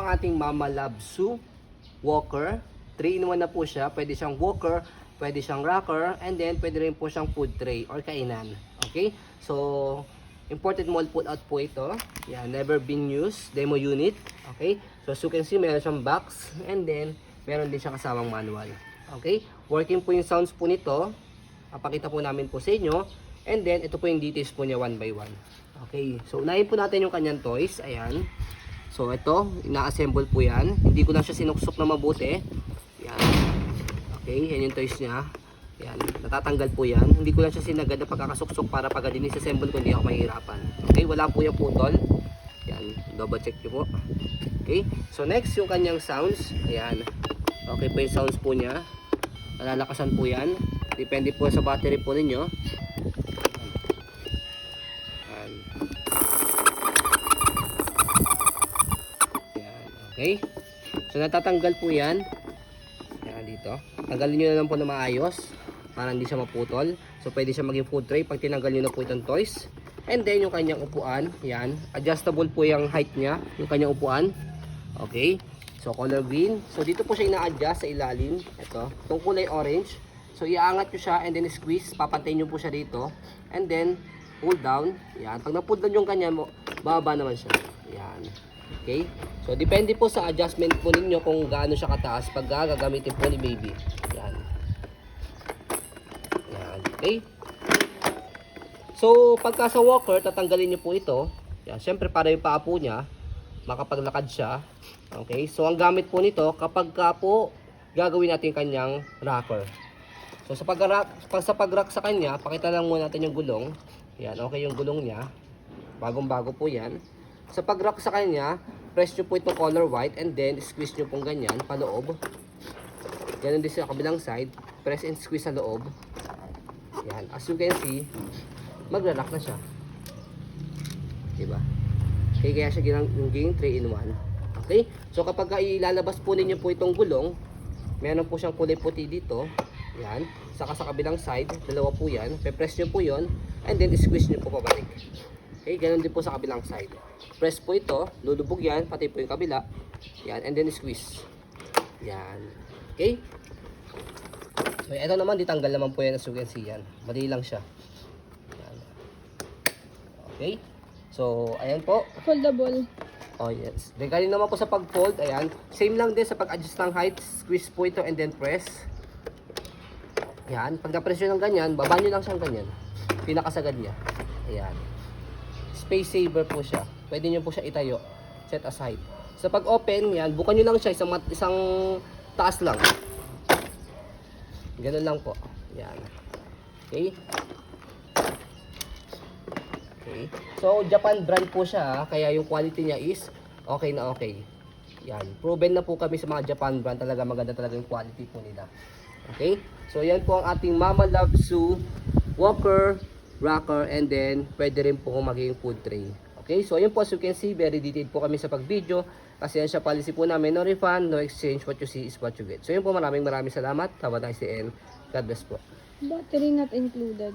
ang ating Mama Love Zoo walker. 3-in-1 na po siya. Pwede siyang walker, pwede siyang rocker, and then pwede rin po siyang food tray or kainan. Okay? So, imported mall pull out po ito. Yeah, never been used. Demo unit. Okay? So, as you can see, meron siyang box, and then meron din siyang kasamang manual. Okay? Working po yung sounds po nito. Papakita po namin po sa inyo. And then, ito po yung details po niya one by one. Okay? So, unahin po natin yung kanyang toys. Ayan. So, ito, ina-assemble po yan. Hindi ko na siya sinuksok na mabuti. Yan. Okay, yan yung toys niya. Yan, natatanggal po yan. Hindi ko lang siya sinagad na pagkakasuksok para pag din-assemble ko hindi ako mahihirapan. Okay, wala po yung putol. Yan, double check nyo po. Okay, so next yung kanyang sounds. Ayan. Okay po yung sounds po niya. Nalalakasan po yan. Depende po sa battery po ninyo. Yan. Yan, okay. So natatanggal po yan. Dito. Tanggalin nyo na lang po na maayos para hindi siya maputol. So pwede siya maging food tray pag tinanggal nyo na po itong toys. And then yung kanyang upuan, yan, adjustable po yung height niya, yung kanyang upuan. Okay, so color green. So dito po siya ina-adjust sa ilalim. Ito, itong kulay orange. So iaangat nyo siya and then squeeze, papantayin nyo po siya dito. And then pull down. Yan, pag na-pull down yung kanya, bababa naman siya. Yan. Okay? So, depende po sa adjustment po ninyo kung gaano siya kataas pag gagamitin po ni baby. Yan. Yan. Okay? So, pagka sa walker, tatanggalin nyo po ito. Yan. Siyempre, para yung paa po niya, makapaglakad siya. Okay? So, ang gamit po nito, kapag ka po, gagawin natin kanyang rocker. So, sa pag-rock sa kanya, pakita lang muna natin yung gulong. Yan. Okay yung gulong niya. Bagong-bago po yan. Sa pag-rock sa kanya, press nyo po itong color white and then squeeze nyo pong ganyan, paloob. Ganun din sa kabilang side. Press and squeeze sa loob. Yan. As you can see, magra-rock na siya. Diba? Okay, kaya siya ginaging 3-in-1. Okay? So kapag ilalabas po ninyo po itong gulong, meron po siyang kulay puti dito. Yan. Saka sa kabilang side, dalawa po yan. Pe-press nyo po yon and then squeeze nyo po pabalik. Okay, ganun din po sa kabilang side. Press po ito, lulubog yan, pati po yung kabila. Yan, and then squeeze. Yan. Okay? So, ito naman, ditanggal naman po yan as you can see yan. Madali lang siya. Yan. Okay? So, ayan po. Foldable. Oh, yes. Regarding naman po sa pag-fold, ayan. Same lang din sa pag-adjust ng height. Squeeze po ito and then press. Yan. Pag na-press nyo ng ganyan, baba nyo lang siyang ganyan. Pinakasagad niya. Ayan. Space saver po siya. Pwede nyo po siya itayo. Set aside. Sa pag-open, yan, bukan nyo lang siya. Isang taas lang. Ganun lang po. Yan. Okay. Okay. So, Japan brand po siya. Kaya yung quality niya is okay na okay. Yan. Proven na po kami sa mga Japan brand. Talaga maganda talaga yung quality po nila. Okay. So, yan po ang ating Mama Love Zoo walker, rocker, and then pwede rin po maging food tray. Okay, so ayun po, as you can see, very detailed po kami sa pag-video kasi yan siya policy po namin, no refund, no exchange, what you see is what you get. So yun po, maraming salamat. Have a nice day and God bless po. Battery not included.